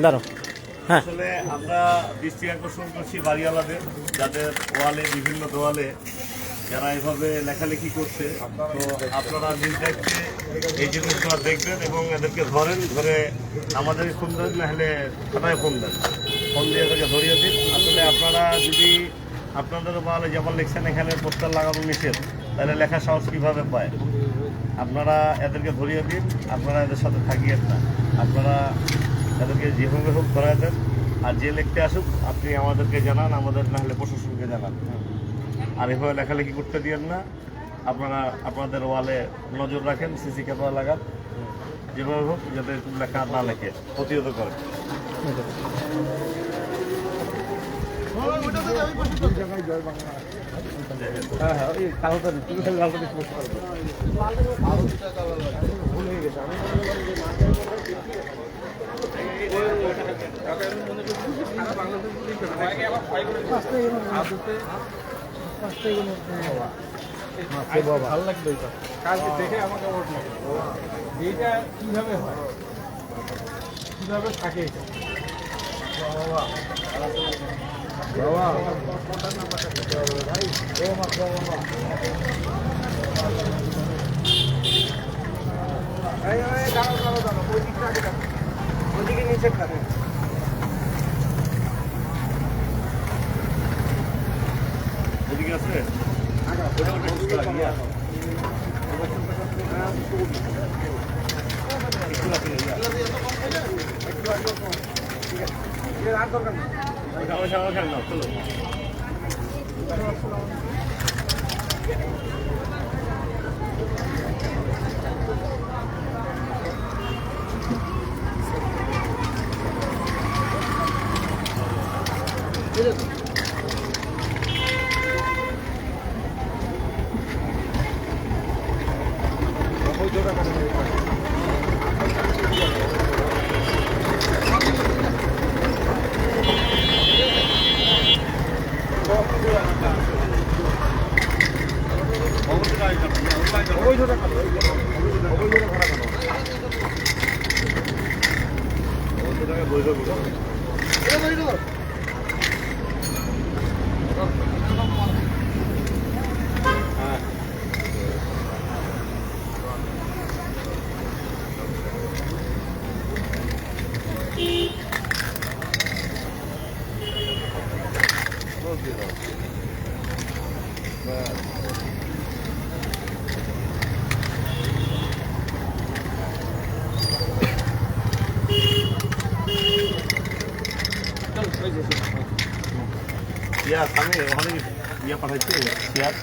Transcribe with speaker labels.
Speaker 1: দাঁড়ো। হ্যাঁ,
Speaker 2: আসলে আমরা দৃষ্টি আকর্ষণ করছি বাড়িওয়ালাদের, যাদের ওয়ালে বিভিন্ন দেওয়ালে যারা এভাবে লেখালেখি করছে। তো আপনারা নিজ দায়িত্বে এই জিনিসগুলো দেখবেন এবং এদেরকে ধরে আমাদের ফোন দেন, না হলে থানায় ফোন দেন, ফোন দিয়ে এদেরকে ধরিয়ে দিন। আসলে আপনারা যদি আপনাদের ওয়ালে যেমন লিখছেন এখানে পোস্টার লাগানো নিষেধ, তাহলে লেখা সাহস কীভাবে পায়? আপনারা এদেরকে ধরিয়ে দিন, আপনারা এদের সাথে থাকিয়েন না, আপনারা এদেরকে যেভাবে হোক ধরায় দেন। আর যে লিখতে আসুক আপনি আমাদেরকে জানান, আমাদের না হলে প্রশাসনকে জানান। আর এভাবে লেখালেখি করতে দিয়েন না। আপনারা আপনাদের ওয়ালে নজর রাখেন, সিসি ক্যামেরা লাগান, যেভাবে হোক যাতে লেখা না লেখে প্রতিহত করেন।
Speaker 3: ভালো লাগবে কালকে দেখে আমাকে এইটা কিভাবে হয়, কিভাবে থাকে এটা ওইদিকে নিচে খাবে।
Speaker 2: ওদিকে আছে চলো। আমি ওখানে ইয়ে পাঠাচ্ছি চেয়ার।